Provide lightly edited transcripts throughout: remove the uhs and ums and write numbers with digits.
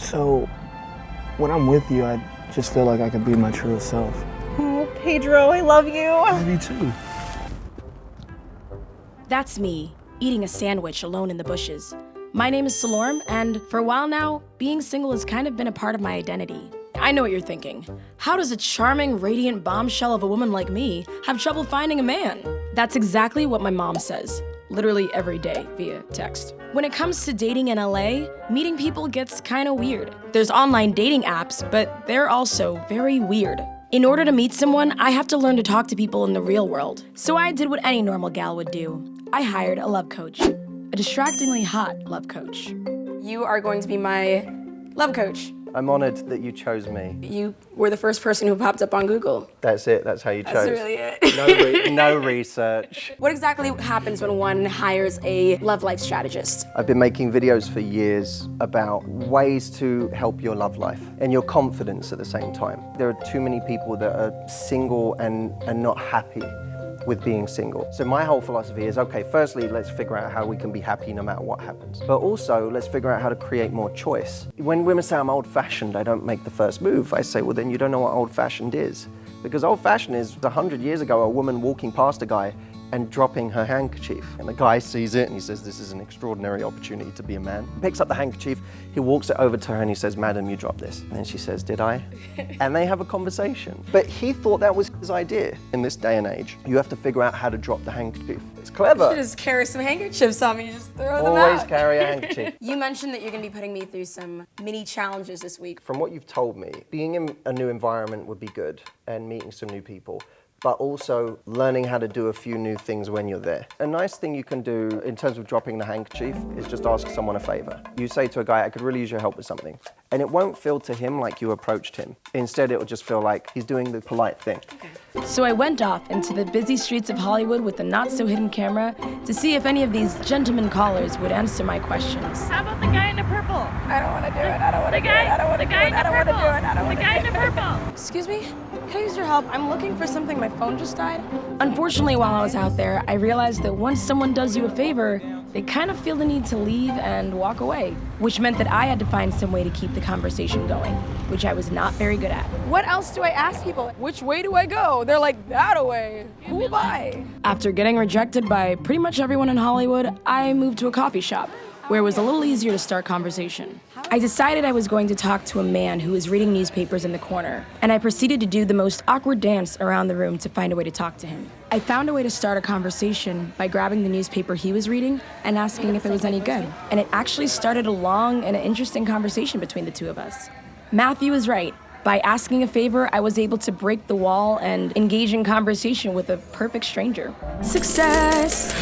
So, when I'm with you, I just feel like I can be my true self. Oh, Pedro, I love you. I love you too. That's me, eating a sandwich alone in the bushes. My name is Salorm, and for a while now, being single has kind of been a part of my identity. I know what you're thinking. How does a charming, radiant bombshell of a woman like me have trouble finding a man? That's exactly what my mom says, literally every day via text. When it comes to dating in LA, meeting people gets kinda weird. There's online dating apps, but they're also very weird. In order to meet someone, I have to learn to talk to people in the real world. So I did what any normal gal would do. I hired a love coach. A distractingly hot love coach. You are going to be my love coach. I'm honored that you chose me. You were the first person who popped up on Google. That's it, that's how you chose. That's really it. No research. What exactly happens when one hires a love life strategist? I've been making videos for years about ways to help your love life and your confidence at the same time. There are too many people that are single and not happy with being single. So my whole philosophy is, okay, firstly, let's figure out how we can be happy no matter what happens. But also, let's figure out how to create more choice. When women say I'm old-fashioned, I don't make the first move. I say, well, then you don't know what old-fashioned is. Because old-fashioned is 100 years ago, a woman walking past a guy and dropping her handkerchief. And the guy sees it and he says, this is an extraordinary opportunity to be a man. He picks up the handkerchief, he walks it over to her and he says, madam, you dropped this. And then she says, did I? And they have a conversation. But he thought that was his idea. In this day and age, you have to figure out how to drop the handkerchief. It's clever. You should just carry some handkerchiefs on me, just throw them out. Always carry a handkerchief. You mentioned that you're gonna be putting me through some mini challenges this week. From what you've told me, being in a new environment would be good and meeting some new people, but also learning how to do a few new things when you're there. A nice thing you can do in terms of dropping the handkerchief is just ask someone a favor. You say to a guy, I could really use your help with something. And it won't feel to him like you approached him. Instead, it will just feel like he's doing the polite thing. Okay. So I went off into the busy streets of Hollywood with a not-so-hidden camera to see if any of these gentlemen callers would answer my questions. How about the guy in the purple? I don't want to do it. I don't want to do it. I don't want to do it. I don't want to do it. I don't want to do it. The guy in the purple. Excuse me? Can I use your help? I'm looking for something. My phone just died. Unfortunately, while I was out there, I realized that once someone does you a favor, they kind of feel the need to leave and walk away, which meant that I had to find some way to keep the conversation going, which I was not very good at. What else do I ask people? Which way do I go? They're like, that way. Who am I? After getting rejected by pretty much everyone in Hollywood, I moved to a coffee shop, where it was a little easier to start conversation. I decided I was going to talk to a man who was reading newspapers in the corner, and I proceeded to do the most awkward dance around the room to find a way to talk to him. I found a way to start a conversation by grabbing the newspaper he was reading and asking if it was any good. And it actually started a long and interesting conversation between the two of us. Matthew is right. By asking a favor, I was able to break the wall and engage in conversation with a perfect stranger. Success!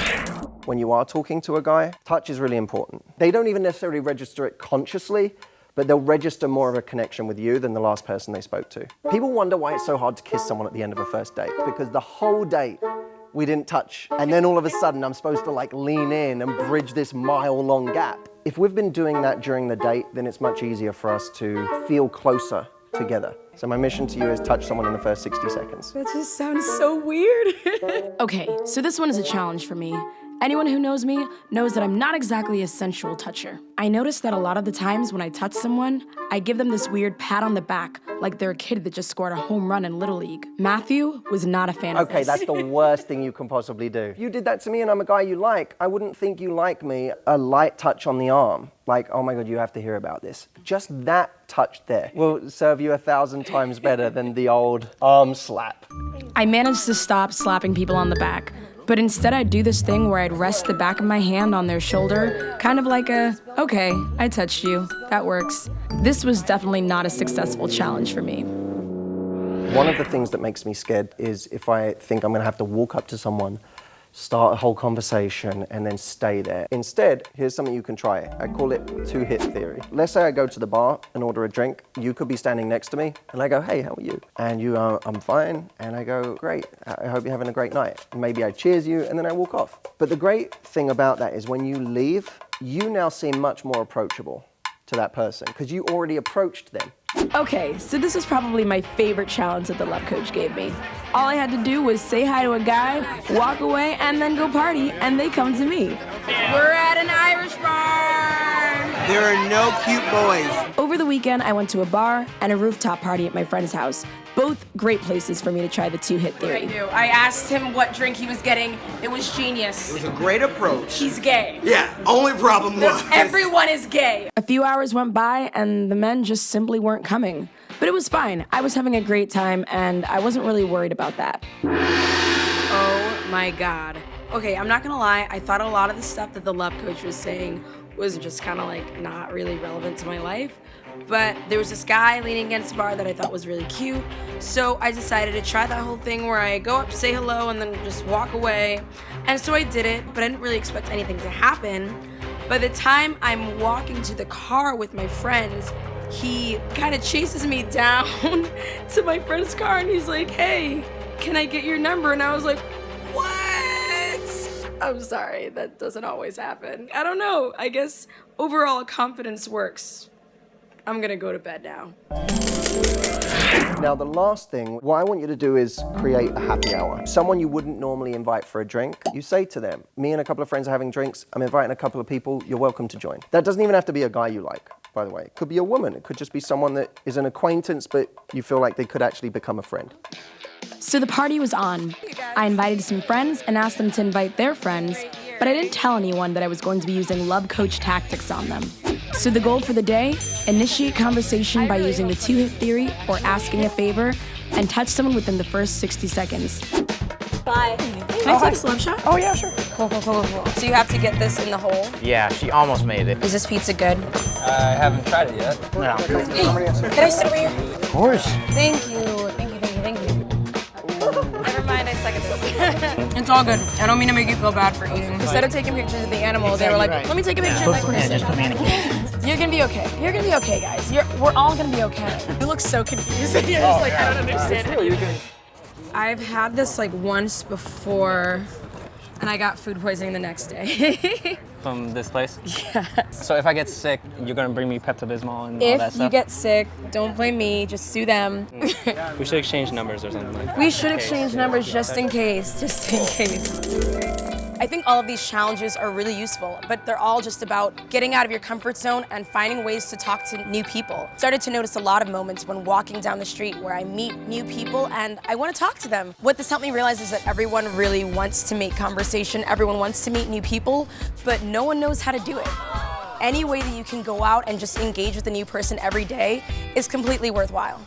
When you are talking to a guy, touch is really important. They don't even necessarily register it consciously, but they'll register more of a connection with you than the last person they spoke to. People wonder why it's so hard to kiss someone at the end of a first date, because the whole date we didn't touch, and then all of a sudden I'm supposed to like lean in and bridge this mile-long gap. If we've been doing that during the date, then it's much easier for us to feel closer together. So my mission to you is touch someone in the first 60 seconds. That just sounds so weird. Okay, so this one is a challenge for me. Anyone who knows me knows that I'm not exactly a sensual toucher. I noticed that a lot of the times when I touch someone, I give them this weird pat on the back, like they're a kid that just scored a home run in Little League. Matthew was not a fan of this. Okay, that's the worst thing you can possibly do. If you did that to me and I'm a guy you like, I wouldn't think you like me. A light touch on the arm, like, oh my God, you have to hear about this. Just that touch there will serve you 1,000 times better than the old arm slap. I managed to stop slapping people on the back. But instead I'd do this thing where I'd rest the back of my hand on their shoulder, kind of like a, okay, I touched you, that works. This was definitely not a successful challenge for me. One of the things that makes me scared is if I think I'm gonna have to walk up to someone, start a whole conversation, and then stay there. Instead, here's something you can try. I call it two-hit theory. Let's say I go to the bar and order a drink. You could be standing next to me, and I go, hey, how are you? And you are, I'm fine. And I go, great, I hope you're having a great night. And maybe I cheers you, and then I walk off. But the great thing about that is when you leave, you now seem much more approachable to that person, because you already approached them. Okay, so this was probably my favorite challenge that the love coach gave me. All I had to do was say hi to a guy, walk away, and then go party, and they come to me. We're at an Irish bar! There are no cute boys. Over the weekend, I went to a bar and a rooftop party at my friend's house. Both great places for me to try the two-hit theory. I do. I asked him what drink he was getting. It was genius. It was a great approach. He's gay. Yeah, only problem was... Everyone is gay. A few hours went by and the men just simply weren't coming. But it was fine. I was having a great time and I wasn't really worried about that. Oh my God. Okay, I'm not gonna lie. I thought a lot of the stuff that the love coach was saying was just kind of like not really relevant to my life. But there was this guy leaning against the bar that I thought was really cute. So I decided to try that whole thing where I go up, say hello, and then just walk away. And so I did it, but I didn't really expect anything to happen. By the time I'm walking to the car with my friends, he kind of chases me down to my friend's car and he's like, hey, can I get your number? And I was like, what? I'm sorry, that doesn't always happen. I don't know, I guess overall confidence works. I'm gonna go to bed now. Now, the last thing, what I want you to do is create a happy hour. Someone you wouldn't normally invite for a drink, you say to them, me and a couple of friends are having drinks, I'm inviting a couple of people, you're welcome to join. That doesn't even have to be a guy you like, by the way. It could be a woman, it could just be someone that is an acquaintance, but you feel like they could actually become a friend. So the party was on. I invited some friends and asked them to invite their friends, but I didn't tell anyone that I was going to be using love coach tactics on them. So the goal for the day, initiate conversation by using the two-hit theory or asking a favor, and touch someone within the first 60 seconds. Bye. Can I take a slum shot? Oh yeah, sure. Cool. So you have to get this in the hole. Yeah, she almost made it. Is this pizza good? I haven't tried it yet. No. Can I sit over here? Of course. Thank you. Never mind, I suck at this. It's all good. I don't mean to make you feel bad for eating. Instead of taking pictures of the animal, they were like, let me take a picture of that person. You're gonna be okay. You're gonna be okay, guys. We're all gonna be okay. You look so confused. You're just like, I don't understand it. I've had this like once before, and I got food poisoning the next day. From this place? Yeah. So if I get sick, you're gonna bring me Pepto-Bismol and all that If stuff? you get sick, don't blame me, just sue them. We should exchange numbers or something like that. We should exchange numbers just in case, I think all of these challenges are really useful, but they're all just about getting out of your comfort zone and finding ways to talk to new people. Started to notice a lot of moments when walking down the street where I meet new people and I want to talk to them. What this helped me realize is that everyone really wants to make conversation, everyone wants to meet new people, but no one knows how to do it. Any way that you can go out and just engage with a new person every day is completely worthwhile.